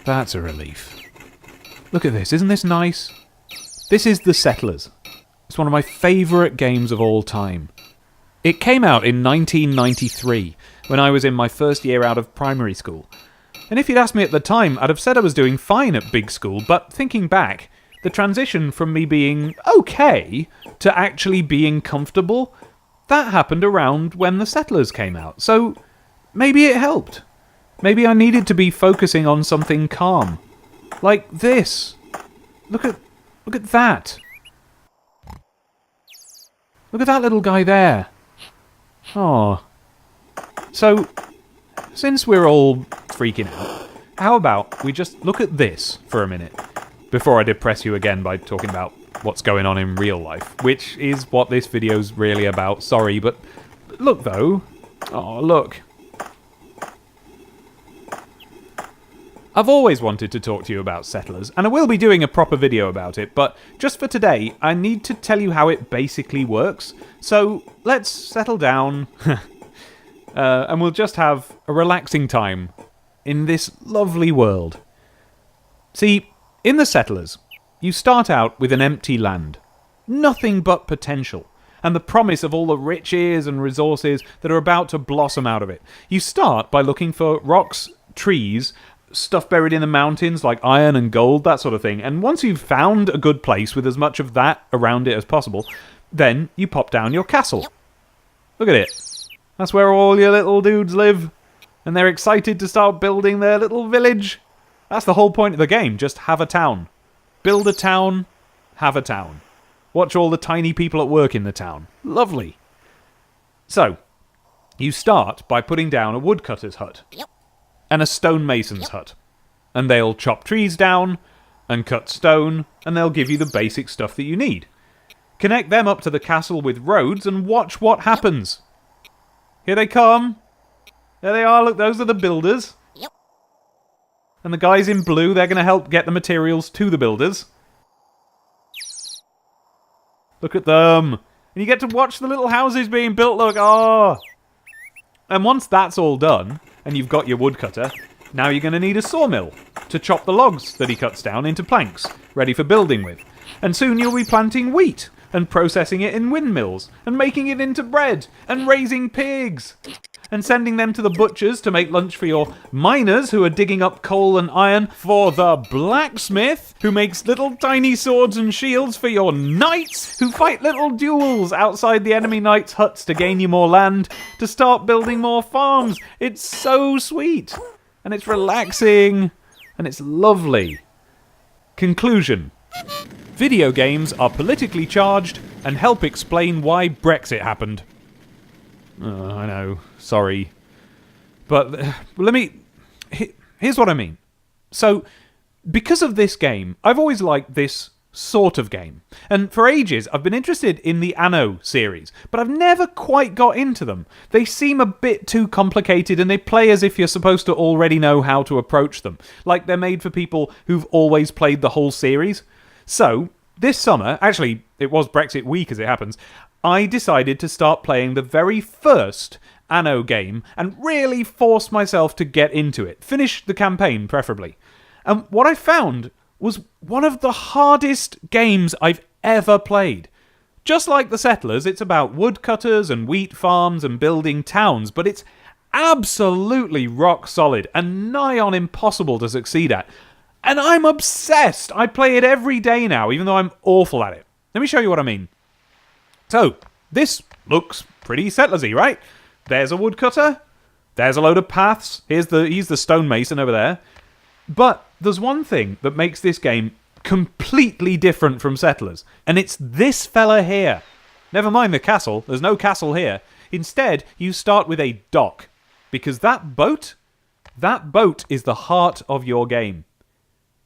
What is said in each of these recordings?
That's a relief. Look at this, isn't this nice? This is The Settlers. It's one of my favourite games of all time. It came out in 1993, when I was in my first year out of primary school. And if you'd asked me at the time, I'd have said I was doing fine at big school, but thinking back, the transition from me being okay to actually being comfortable, that happened around when The Settlers came out. So maybe it helped. Maybe I needed to be focusing on something calm. Like this. Look at that. Look at that little guy there. Oh. So, since we're all freaking out, how about we just look at this for a minute before I depress you again by talking about what's going on in real life, which is what this video's really about. Sorry, but look though. Oh, look. I've always wanted to talk to you about Settlers, and I will be doing a proper video about it, but just for today, I need to tell you how it basically works. So, let's settle down, and we'll just have a relaxing time in this lovely world. See, in The Settlers, you start out with an empty land. Nothing but potential, and the promise of all the riches and resources that are about to blossom out of it. You start by looking for rocks, trees, stuff buried in the mountains like iron and gold, that sort of thing. And once you've found a good place with as much of that around it as possible, then you pop down your castle. Look at it. That's where all your little dudes live. And they're excited to start building their little village. That's the whole point of the game. Just have a town. Build a town. Have a town. Watch all the tiny people at work in the town. Lovely. So, you start by putting down a woodcutter's hut. And a stonemason's hut. And they'll chop trees down and cut stone, and they'll give you the basic stuff that you need. Connect them up to the castle with roads and watch what happens. Here they come. There they are, look, those are the builders. And the guys in blue, they're going to help get the materials to the builders. Look at them. And you get to watch the little houses being built, look, oh. And once that's all done, and you've got your woodcutter, now you're going to need a sawmill to chop the logs that he cuts down into planks, ready for building with. And soon you'll be planting wheat, and processing it in windmills, and making it into bread, and raising pigs, and sending them to the butchers to make lunch for your miners who are digging up coal and iron, for the blacksmith who makes little tiny swords and shields, for your knights who fight little duels outside the enemy knights' huts to gain you more land, to start building more farms. It's so sweet, and it's relaxing, and it's lovely. Conclusion. Video games are politically charged and help explain why Brexit happened. I know, sorry. But here's what I mean. So, because of this game, I've always liked this sort of game. And for ages, I've been interested in the Anno series, but I've never quite got into them. They seem a bit too complicated, and they play as if you're supposed to already know how to approach them. Like they're made for people who've always played the whole series. So, this summer, actually, it was Brexit week as it happens, I decided to start playing the very first Anno game and really force myself to get into it. Finish the campaign, preferably. And what I found was one of the hardest games I've ever played. Just like The Settlers, it's about woodcutters and wheat farms and building towns, but it's absolutely rock solid and nigh on impossible to succeed at. And I'm obsessed. I play it every day now, even though I'm awful at it. Let me show you what I mean. So, this looks pretty Settlersy, right? There's a woodcutter. There's a load of paths. He's the stonemason over there. But there's one thing that makes this game completely different from Settlers. And it's this fella here. Never mind the castle. There's no castle here. Instead, you start with a dock. Because that boat is the heart of your game.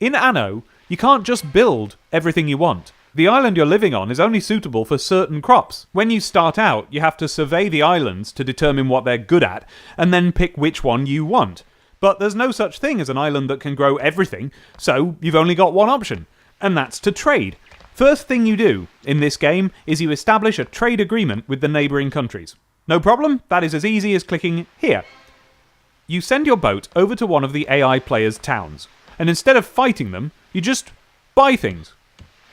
In Anno, you can't just build everything you want. The island you're living on is only suitable for certain crops. When you start out, you have to survey the islands to determine what they're good at, and then pick which one you want. But there's no such thing as an island that can grow everything, so you've only got one option, and that's to trade. First thing you do in this game is you establish a trade agreement with the neighbouring countries. No problem, that is as easy as clicking here. You send your boat over to one of the AI players' towns, And instead of fighting them, you just buy things.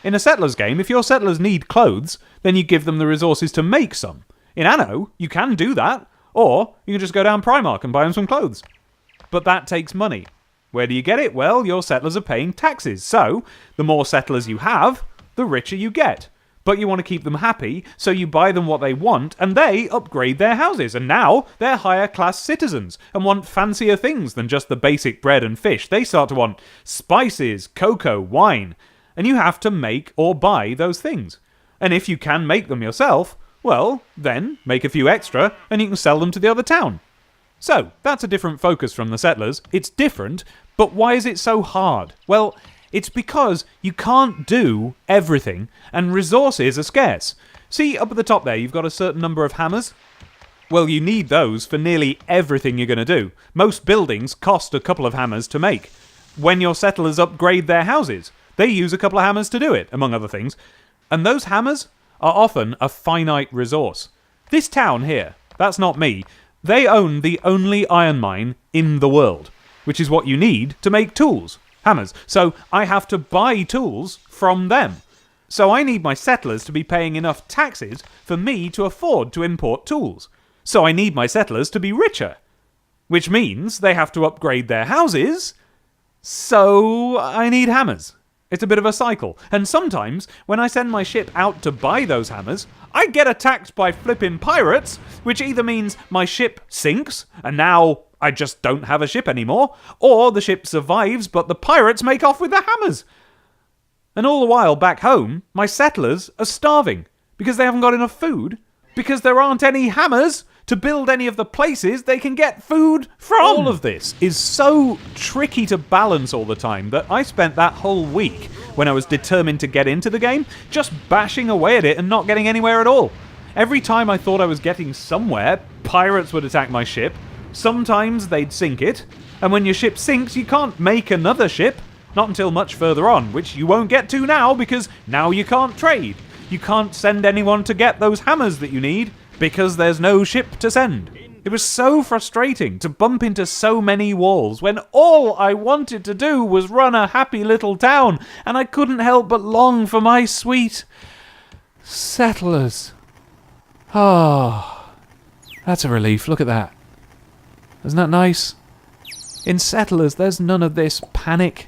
In a settlers game, if your settlers need clothes, then you give them the resources to make some. In Anno, you can do that, or you can just go down Primark and buy them some clothes. But that takes money. Where do you get it? Well, your settlers are paying taxes, so the more settlers you have, the richer you get. But you want to keep them happy, so you buy them what they want, and they upgrade their houses, and now they're higher class citizens, and want fancier things than just the basic bread and fish. They start to want spices, cocoa, wine, and you have to make or buy those things. And if you can make them yourself, well, then make a few extra, and you can sell them to the other town. So, that's a different focus from the settlers. It's different, but why is it so hard? Well, it's because you can't do everything, and resources are scarce. See, up at the top there, you've got a certain number of hammers? Well, you need those for nearly everything you're going to do. Most buildings cost a couple of hammers to make. When your settlers upgrade their houses, they use a couple of hammers to do it, among other things. And those hammers are often a finite resource. This town here, that's not me, they own the only iron mine in the world, which is what you need to make tools. Hammers. So I have to buy tools from them. So I need my settlers to be paying enough taxes for me to afford to import tools. So I need my settlers to be richer. Which means they have to upgrade their houses. So I need hammers. It's a bit of a cycle. And sometimes, when I send my ship out to buy those hammers, I get attacked by flippin' pirates, which either means my ship sinks, and now I just don't have a ship anymore, or the ship survives, but the pirates make off with the hammers. And all the while, back home, my settlers are starving, because they haven't got enough food, because there aren't any hammers to build any of the places they can get food from. All of this is so tricky to balance all the time that I spent that whole week, when I was determined to get into the game, just bashing away at it and not getting anywhere at all. Every time I thought I was getting somewhere, pirates would attack my ship. Sometimes they'd sink it, and when your ship sinks, you can't make another ship, not until much further on, which you won't get to now, because now you can't trade. You can't send anyone to get those hammers that you need, because there's no ship to send. It was so frustrating to bump into so many walls, when all I wanted to do was run a happy little town, and I couldn't help but long for my sweet settlers. Ah, that's a relief, look at that. Isn't that nice? In settlers, there's none of this panic.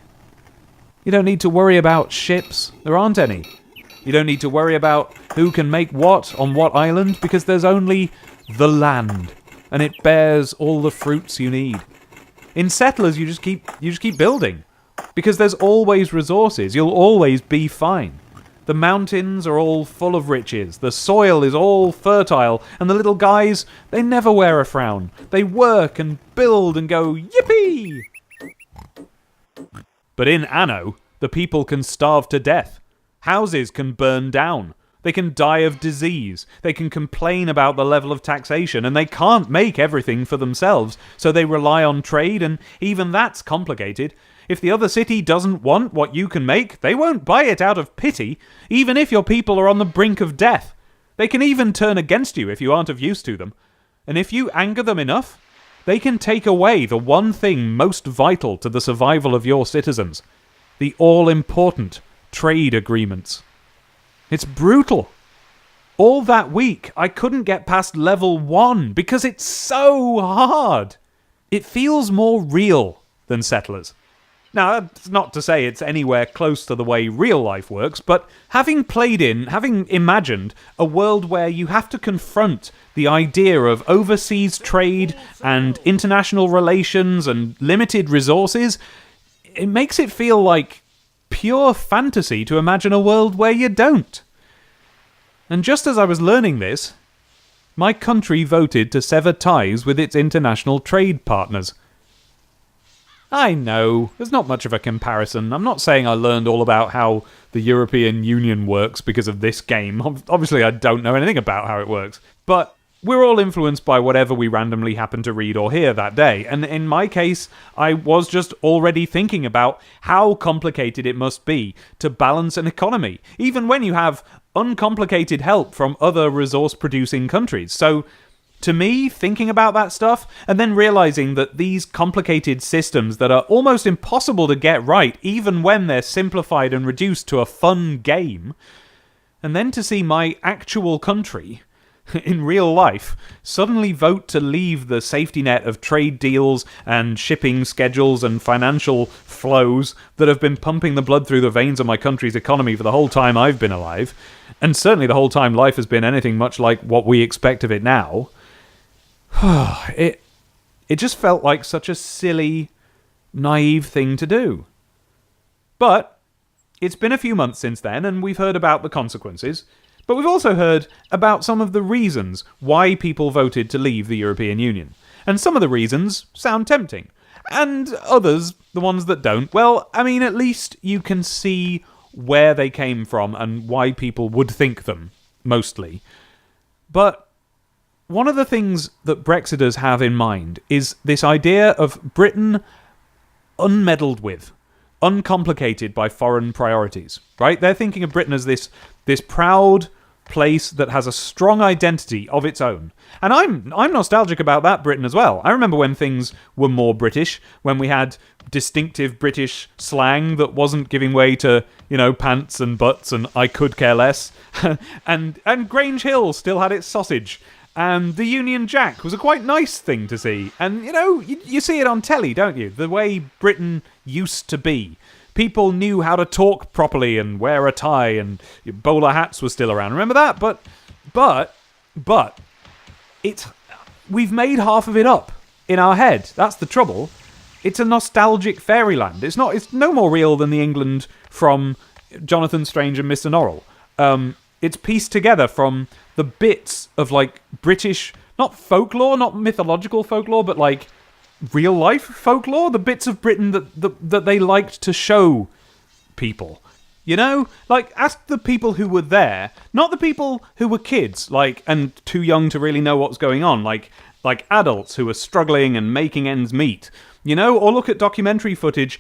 You don't need to worry about ships. There aren't any. You don't need to worry about who can make what on what island, because there's only the land, and it bears all the fruits you need. In settlers, you just keep building, because there's always resources. You'll always be fine. The mountains are all full of riches, the soil is all fertile, and the little guys, they never wear a frown. They work and build and go, yippee! But in Anno, the people can starve to death. Houses can burn down. They can die of disease. They can complain about the level of taxation, and they can't make everything for themselves, so they rely on trade, and even that's complicated. If the other city doesn't want what you can make, they won't buy it out of pity, even if your people are on the brink of death. They can even turn against you if you aren't of use to them. And if you anger them enough, they can take away the one thing most vital to the survival of your citizens: the all-important trade agreements. It's brutal. All that week, I couldn't get past level 1 because it's so hard. It feels more real than Settlers. Now, that's not to say it's anywhere close to the way real life works, but having imagined a world where you have to confront the idea of overseas trade and international relations and limited resources, it makes it feel like pure fantasy to imagine a world where you don't. And just as I was learning this, my country voted to sever ties with its international trade partners. I know, there's not much of a comparison. I'm not saying I learned all about how the European Union works because of this game. Obviously, I don't know anything about how it works. But we're all influenced by whatever we randomly happen to read or hear that day. And in my case, I was just already thinking about how complicated it must be to balance an economy, even when you have uncomplicated help from other resource-producing countries. So to me, thinking about that stuff, and then realizing that these complicated systems that are almost impossible to get right, even when they're simplified and reduced to a fun game, and then to see my actual country in real life suddenly vote to leave the safety net of trade deals and shipping schedules and financial flows that have been pumping the blood through the veins of my country's economy for the whole time I've been alive, and certainly the whole time life has been anything much like what we expect of it now. It just felt like such a silly, naive thing to do. But it's been a few months since then, and we've heard about the consequences, but we've also heard about some of the reasons why people voted to leave the European Union. And some of the reasons sound tempting. And others, the ones that don't, well, I mean, at least you can see where they came from and why people would think them, mostly. But one of the things that Brexiters have in mind is this idea of Britain unmeddled with, uncomplicated by foreign priorities, right? They're thinking of Britain as this proud place that has a strong identity of its own. And I'm nostalgic about that Britain as well. I remember when things were more British, when we had distinctive British slang that wasn't giving way to, pants and butts and I could care less. and Grange Hill still had its sausage. And the Union Jack was a quite nice thing to see. And, you see it on telly, don't you? The way Britain used to be. People knew how to talk properly and wear a tie, and bowler hats were still around. Remember that? But we've made half of it up in our head. That's the trouble. It's a nostalgic fairyland. It's no more real than the England from Jonathan Strange and Mr. Norrell. It's pieced together from the bits of, British, not folklore, not mythological folklore, but, real-life folklore, the bits of Britain that they liked to show people. Ask the people who were there, not the people who were kids, and too young to really know what was going on, like adults who were struggling and making ends meet, or look at documentary footage.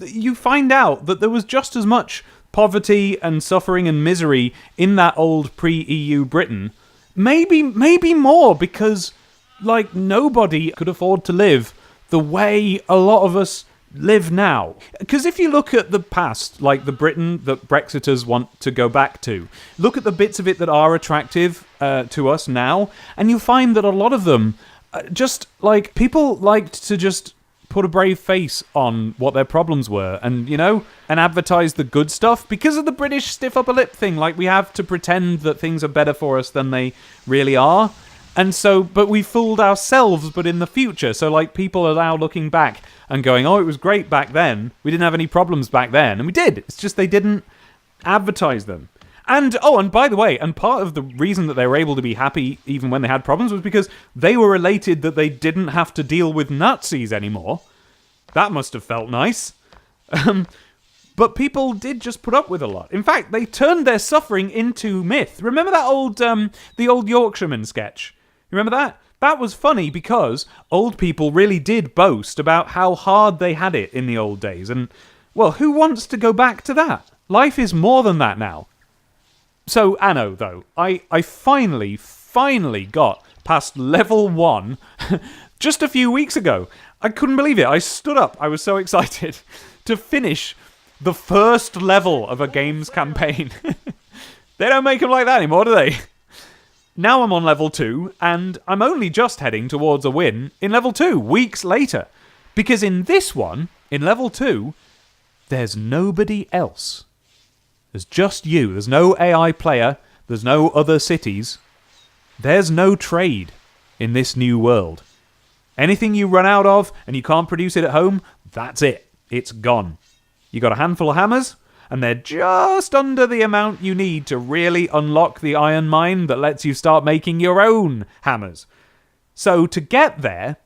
You find out that there was just as much poverty and suffering and misery in that old pre-EU Britain. Maybe more, because nobody could afford to live the way a lot of us live now. Because if you look at the past, the Britain that Brexiters want to go back to, look at the bits of it that are attractive to us now, and you'll find that a lot of them, people liked to just put a brave face on what their problems were and advertise the good stuff because of the British stiff upper lip thing. We have to pretend that things are better for us than they really are. And so, but we fooled ourselves, but in the future. So, people are now looking back and going, oh, it was great back then. We didn't have any problems back then. And we did. It's just they didn't advertise them. And by the way, and part of the reason that they were able to be happy even when they had problems was because they were elated that they didn't have to deal with Nazis anymore. That must have felt nice. But people did just put up with a lot. In fact, they turned their suffering into myth. Remember that the old Yorkshireman sketch? Remember that? That was funny because old people really did boast about how hard they had it in the old days. And, well, who wants to go back to that? Life is more than that now. So, Anno, though, I finally got past level 1 just a few weeks ago. I couldn't believe it. I stood up. I was so excited to finish the first level of a game's campaign. They don't make them like that anymore, do they? Now I'm on level 2, and I'm only just heading towards a win in level 2, weeks later. Because in this one, in level 2, there's nobody else. There's just you. There's no AI player. There's no other cities. There's no trade in this new world. Anything you run out of and you can't produce it at home, that's it. It's gone. You got a handful of hammers, and they're just under the amount you need to really unlock the iron mine that lets you start making your own hammers. So to get there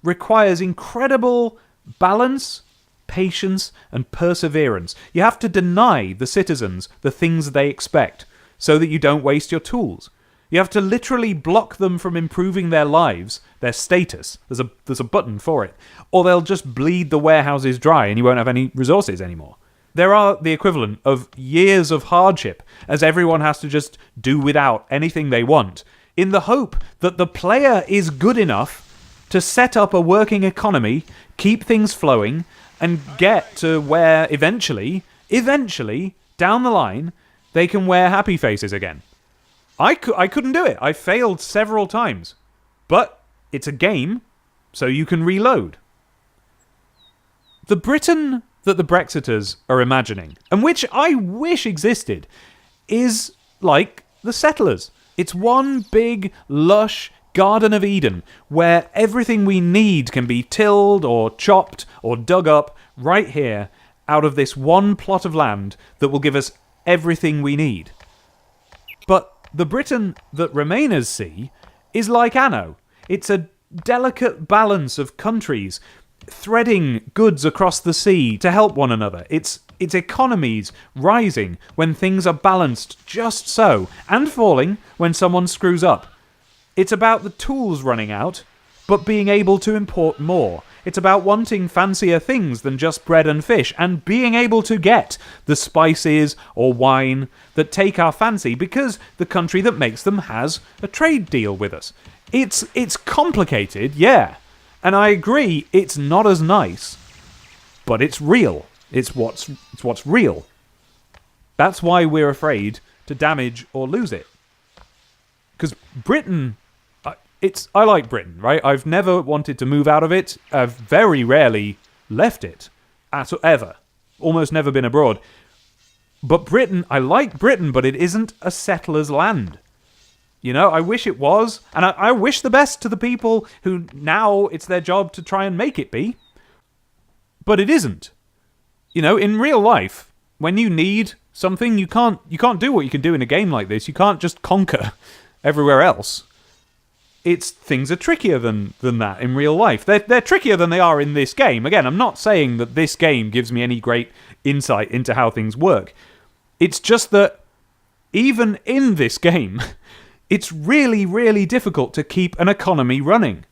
requires incredible balance, patience, and perseverance. You have to deny the citizens the things they expect so that you don't waste your tools. You have to literally block them from improving their lives, their status. There's a button for it. Or they'll just bleed the warehouses dry and you won't have any resources anymore. There are the equivalent of years of hardship, as everyone has to just do without anything they want in the hope that the player is good enough to set up a working economy, keep things flowing, and get to where eventually, down the line, they can wear happy faces again. I couldn't do it. I failed several times. But it's a game, so you can reload. The Britain that the Brexiters are imagining, and which I wish existed, is like the settlers. It's one big, lush Garden of Eden, where everything we need can be tilled or chopped or dug up right here out of this one plot of land that will give us everything we need. But the Britain that Remainers see is like Anno. It's a delicate balance of countries threading goods across the sea to help one another. It's economies rising when things are balanced just so, and falling when someone screws up. It's about the tools running out, but being able to import more. It's about wanting fancier things than just bread and fish, and being able to get the spices or wine that take our fancy because the country that makes them has a trade deal with us. It's complicated, yeah. And I agree, it's not as nice, but it's real. It's what's real. That's why we're afraid to damage or lose it. Because Britain, I like Britain, right? I've never wanted to move out of it. I've very rarely left it, ever. Almost never been abroad. But Britain, I like Britain, but it isn't a settler's land. You know, I wish it was, and I wish the best to the people who now it's their job to try and make it be. But it isn't. You know, in real life, when you need something, you can't do what you can do in a game like this. You can't just conquer everywhere else. Things are trickier than that in real life. They're trickier than they are in this game. Again, I'm not saying that this game gives me any great insight into how things work. It's just that even in this game, it's really, really difficult to keep an economy running.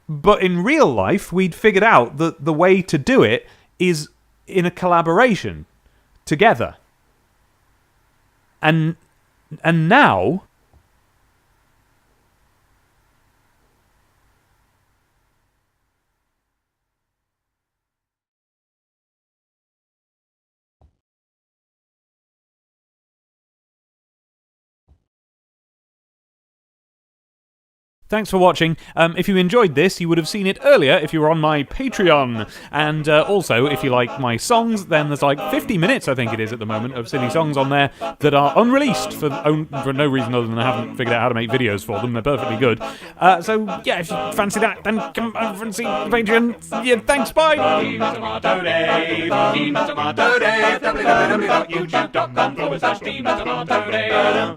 But in real life, we'd figured out that the way to do it is in a collaboration together. And now thanks for watching. If you enjoyed this, you would have seen it earlier if you were on my Patreon. And also, if you like my songs, then there's like 50 minutes, I think it is at the moment, of silly songs on there that are unreleased for no reason other than I haven't figured out how to make videos for them. They're perfectly good. So, yeah, if you fancy that, then come over and see the Patreon. Yeah, thanks, bye! www.youtube.com/